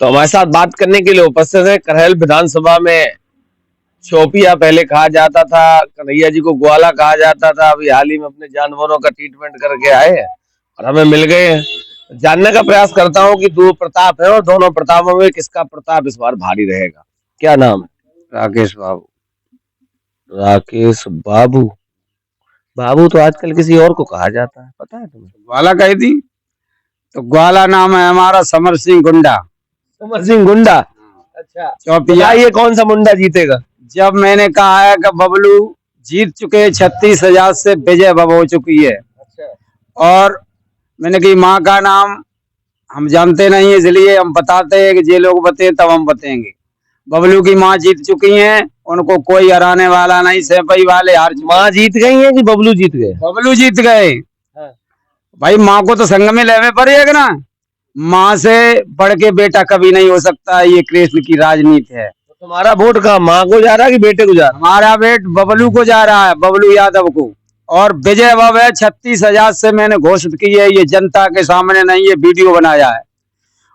तो हमारे साथ बात करने के लिए उपस्थित है करहल विधानसभा में चौपिया पहले कहा जाता था, कन्हैया जी को ग्वाला कहा जाता था। अभी हाल ही में अपने जानवरों का ट्रीटमेंट करके आए हैं और हमें मिल गए हैं। जानने का प्रयास करता हूं कि दो प्रताप है और दोनों प्रतापों में किसका प्रताप इस बार भारी रहेगा। क्या नाम है? राकेश बाबू। राकेश बाबू। बाबू तो आजकल किसी और को कहा जाता है, पता है तुम्हें? ग्वाला कही थी तो ग्वाला नाम है हमारा समर सिंह गुंडा। समर सिंह गुंडा। अच्छा, चौपिया। ये कौन सा मुंडा जीतेगा? जब मैंने कहा है कि बबलू जीत चुके 36,000 से विजय भव हो चुकी है। अच्छा। और मैंने कही माँ का नाम हम जानते नहीं है, इसलिए हम बताते हैं कि ये लोग बते तब हम बताएंगे। बबलू की माँ जीत चुकी हैं, उनको कोई हराने वाला नहीं। सेपई वाले हार चुके। माँ जीत गई है कि बबलू जीत गए? बबलू जीत गए। हाँ। भाई माँ को तो संग में लेवे पड़ेगा ना। माँ से बढ़ के बेटा कभी नहीं हो सकता, ये कृष्ण की राजनीति है। तो तुम्हारा वोट कहाँ, माँ को जा रहा है कि बेटे को जा रहा है? हमारा वेट बबलू को जा रहा है, बबलू यादव को। और विजय भव है 36,000 से मैंने घोषित की है, ये जनता के सामने नहीं, ये वीडियो बनाया है।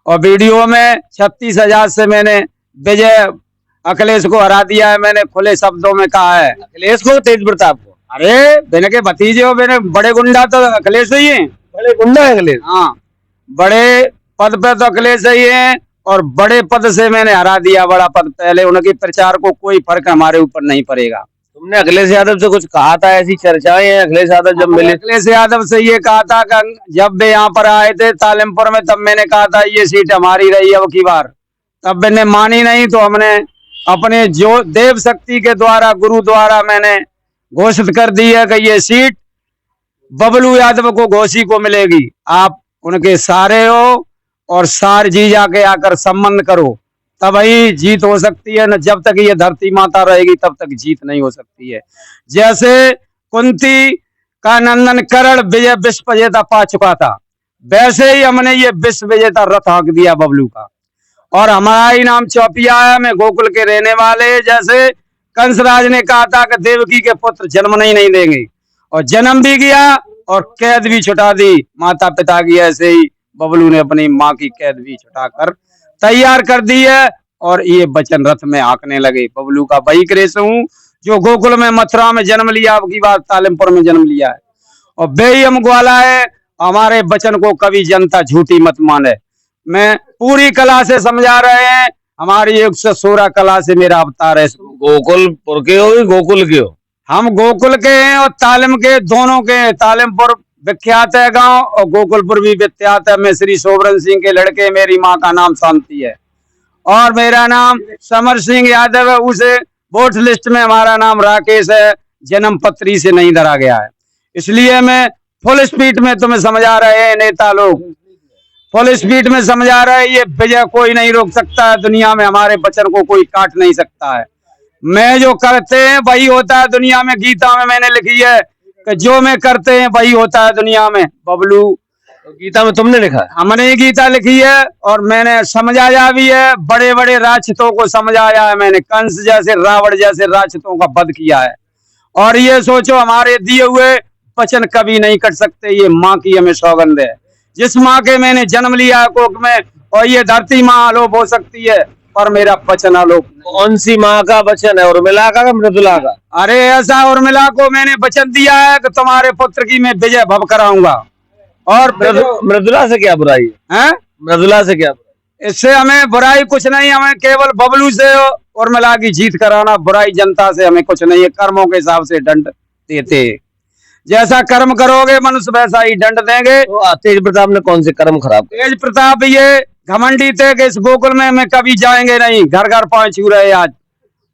और वीडियो में 36,000 से मैंने विजय अखिलेश को हरा दिया है। मैंने खुले शब्दों में कहा है। अखिलेश को, तेज प्रताप को? अरे बेने के भतीजे हो, मैंने बड़े गुंडा तो अखिलेश ही है। बड़े गुंडा है अखिलेश? हाँ, बड़े पद पे तो अखिलेश ही है और बड़े पद से मैंने हरा दिया, बड़ा पद। पहले उनके प्रचार को कोई फर्क हमारे ऊपर नहीं पड़ेगा। तुमने अखिलेश यादव से कुछ कहा था? ऐसी चर्चाएं हैं अखिलेश यादव जब मिले। अखिलेश यादव से ये कहा था कि जब वे यहाँ पर आए थे तालिमपुर में, तब मैंने कहा था ये सीट हमारी रही अब की बार। तब मैंने मानी नहीं, तो हमने अपने जो देव शक्ति के द्वारा, गुरु द्वारा मैंने घोषित कर दी है कि ये सीट बबलू यादव को, घोषी को मिलेगी। आप उनके सारे हो और सार जी जाके आकर संबंध करो, तब ही जीत हो सकती है। न जब तक ये धरती माता रहेगी तब तक जीत नहीं हो सकती है। जैसे कुंती का नंदन करण विजय विश्व विजेता पा चुका था, वैसे ही हमने ये विश्व विजेता रथ हाँक दिया बबलू का। और हमारा ही नाम चौपिया है, हमें गोकुल के रहने वाले। जैसे कंसराज ने कहा था कि देवकी के पुत्र जन्म नहीं देंगे, और जन्म भी किया और कैद भी छुटा दी माता पिता की। ऐसे ही बबलू ने अपनी माँ की कैद भी छुटाकर तैयार कर दी है और ये वचन रथ में हाँकने लगे। बबलू का वही क्रेस हूँ जो गोकुल में, मथुरा में जन्म लिया, अब की बार तालिमपुर में जन्म लिया है। और बेही हम ग्वाला है, हमारे वचन को कभी जनता झूठी मत माने। मैं पूरी कला से समझा रहे हैं, हमारी 116 कला से मेरा अवतार है। गोकुलपुर के हो कि गोकुल के हो? हम गोकुल के हैं और तालिम के, दोनों के हैं। तालिमपुर विख्यात है गांव और गोकुलपुर भी विख्यात है। मैं श्री सोबरन सिंह के लड़के, मेरी माँ का नाम शांति है और मेरा नाम समर सिंह यादव है। उसे वोट लिस्ट में हमारा नाम राकेश है, जन्म पत्री से नहीं धरा गया है। इसलिए मैं फुल स्पीड में तुम्हें समझा रहे हैं, नेता लोग फुल स्पीड में समझा रहे हैं। ये विजय कोई नहीं रोक सकता है दुनिया में, हमारे वचन को कोई काट नहीं सकता है। मैं जो करते हैं वही होता है दुनिया में। गीता में मैंने लिखी है कि जो मैं करते हैं वही होता है दुनिया में। बबलू, तो गीता में तुमने लिखा है? हमने ही गीता लिखी है और मैंने समझाया भी है। बड़े बड़े राक्षसों को समझाया है मैंने, कंस जैसे, रावण जैसे राक्षसों का वध किया है। और ये सोचो, हमारे दिए हुए वचन कभी नहीं कट सकते। ये माँ की हमें सौगंध है। जिस माँ के मैंने जन्म लिया है कोख में, और ये धरती माँ अलोप हो सकती है पर मेरा वचन अलोप। कौन सी माँ का वचन है? उर्मिला का, मृदुला का? अरे ऐसा उर्मिला को मैंने वचन दिया है कि तुम्हारे पुत्र की मैं विजय भव कराऊंगा। और मृदुला से क्या बुराई है? मृदुला से क्या बुराई? इससे हमें बुराई कुछ नहीं, हमें केवल बबलू से उर्मिला की जीत कराना। बुराई जनता से हमें कुछ नहीं है। कर्मों के हिसाब से दंड देते, जैसा कर्म करोगे मनुष्य वैसा ही दंड देंगे। तो तेज प्रताप ने कौन से कर्म खराब? तेज प्रताप ये घमंडी थे कि इस गोकुल में मैं कभी जाएंगे नहीं, घर घर पांव छू रहे। आज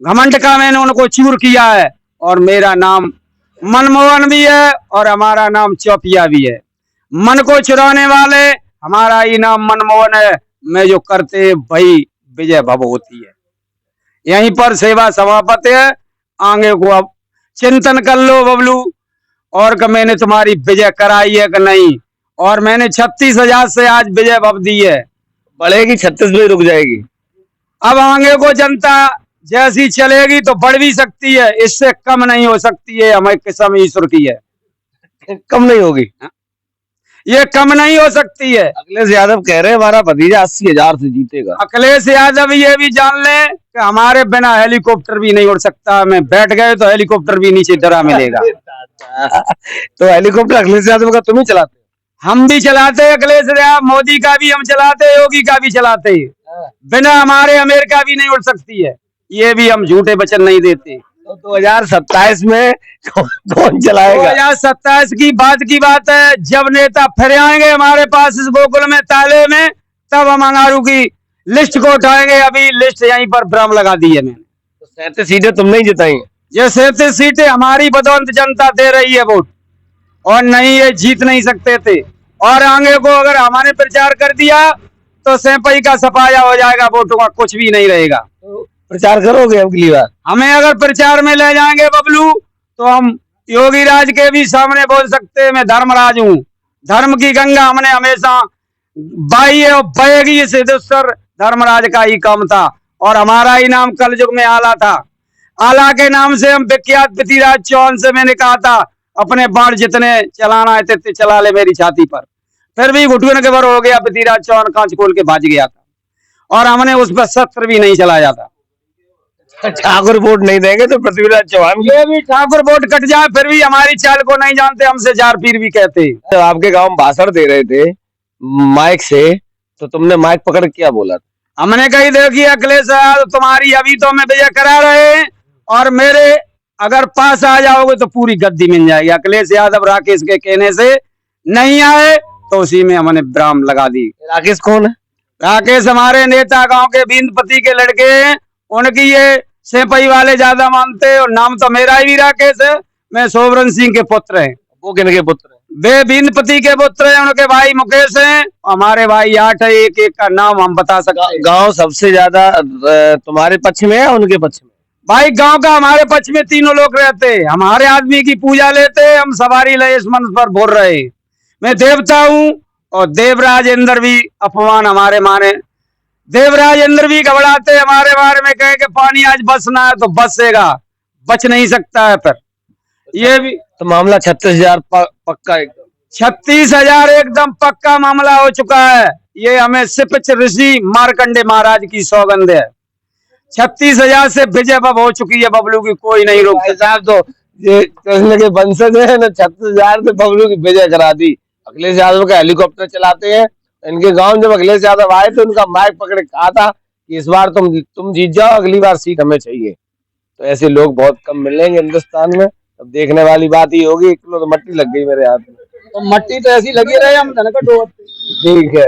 घमंड का मैंने उनको चूर किया है। और मेरा नाम मनमोहन भी है और हमारा नाम चौपिया भी है। मन को चुराने वाले, हमारा ही नाम मनमोहन है। मैं जो करते हैं वही विजय भव होती है। यहीं पर सेवा समाप्त है। आगे को अब चिंतन कर लो बबलू, और कि मैंने तुम्हारी विजय कराई है कि नहीं। और मैंने 36,000 से आज विजय भव दी है। बढ़ेगी 36 में रुक जाएगी? अब आगे को जनता जैसी चलेगी तो बढ़ भी सकती है, इससे कम नहीं हो सकती है। हमें किस्म ईश्वर की है, कम नहीं होगी। ये कम नहीं हो सकती है। अखिलेश यादव कह रहे हैं हमारा भतीजा 80,000 से जीतेगा। अखिलेश यादव ये भी जान ले कि हमारे बिना हेलीकॉप्टर भी नहीं उड़ सकता, हमें बैठ गए तो हेलीकॉप्टर भी नीचे डरा मिलेगा। तो हेलीकॉप्टर अखिलेश यादव का तुम ही चलाते हम भी चलाते हैं अखिलेश यादव, मोदी का भी हम चलाते हैं, योगी का भी चलाते हैं। हो? बिना हमारे अमेरिका भी नहीं उड़ सकती है, ये भी हम झूठे वचन नहीं देते। तो 2027 में कौन चलाएगा? 2027 की बात है, जब नेता फिर आएंगे हमारे पास इस गोकुल में ताले में, तब हम अंगारू की लिस्ट को उठाएंगे। अभी लिस्ट यहीं पर भ्रम लगा दी है मैंने। तो 37 सीटें तुम नहीं जिताएंगे? ये 37 सीटें हमारी बदौलत जनता दे रही है वोट, और नहीं ये जीत नहीं सकते थे। और आगे को अगर हमारे प्रचार कर दिया तो सेपई का सफाया हो जाएगा, वोटों का कुछ भी नहीं रहेगा। तो प्रचार करोगे अगली बार? हमें अगर प्रचार में ले जाएंगे बबलू, तो हम योगी राज के भी सामने बोल सकते हैं मैं धर्मराज हूँ। धर्म की गंगा हमने हमेशा बाई है और बहेगी, सिद्धेश्वर धर्मराज का ही काम था, और हमारा ही नाम कलयुग में आला था। आला के नाम से हम विख्यात पृथ्वीराज चौहान से मैंने कहा था अपने बाण जितने चलाना है तितने चला ले मेरी छाती पर, फिर भी घुटन के भर हो गया। पृथ्वीराज चौहान कांच खोल के भाज गया था, और हमने उस पर शस्त्र भी नहीं चलाया था। ठाकुर वोट नहीं देंगे तो पृथ्वीराज चौहान ये भी ठाकुर वोट कट जाए फिर भी हमारी चाल को नहीं जानते, हमसे जार पीर भी कहते। जब आपके गांव में भाषण दे रहे थे माइक से, तो तुमने माइक पकड़ के क्या बोला? हमने कही देखिए अखिलेश यादव तुम्हारी अभी तो हमें विजय करा रहे हैं, और मेरे अगर पास आ जाओगे तो पूरी गद्दी मिल जाएगी। अखिलेश यादव राकेश के कहने से नहीं आए तो उसी में हमने विराम लगा दी। राकेश कौन है? राकेश हमारे नेता गांव के बींदपति के लड़के हैं, उनकी ये सेपई वाले ज्यादा मानते, और नाम तो मेरा ही राकेश है, मैं सोवरन सिंह के पुत्र हैं। वो किनके पुत्र हैं? वे बींदपति के पुत्र हैं, उनके भाई मुकेश हैं, हमारे भाई 8 है, एक एक का नाम हम बता सकते हैं। गांव सबसे ज्यादा तुम्हारे पक्ष में है या उनके पक्ष में? भाई गांव का हमारे पक्ष में तीनों लोग रहते हैं, हमारे आदमी की पूजा लेते, हम सवारी ले इस मंच पर बोल रहे। मैं देवता हूँ, और देवराज इंद्र भी अपमान हमारे माने, देवराज इंद्र भी घबराते हमारे बारे में, कहे कि पानी आज बसना है तो बसेगा, बच नहीं सकता है। फिर ये भी तो मामला 36,000 पक्का एकदम? 36,000 एकदम पक्का मामला हो चुका है। ये हमें सिपच ऋषि मार्कंडे महाराज की सौगंध है। 36,000 से विजय अब हो चुकी है बबलू की, कोई नहीं रोक भाई साहब तो ये कृष्ण के वंशज है ना, 36,000 से बबलू की विजय करा दी। अखिलेश यादव का हेलीकॉप्टर चलाते हैं। इनके गांव जब अखिलेश यादव आए तो उनका माइक पकड़ कहा था कि इस बार तुम जीत जाओ, अगली बार सीट हमें चाहिए। तो ऐसे लोग बहुत कम मिलेंगे हिंदुस्तान में। अब देखने वाली बात ही होगी। 1 किलो तो मट्टी लग गई मेरे हाथ में। तो मट्टी तो ऐसी लगी रहे, हम धनकट ठीक है।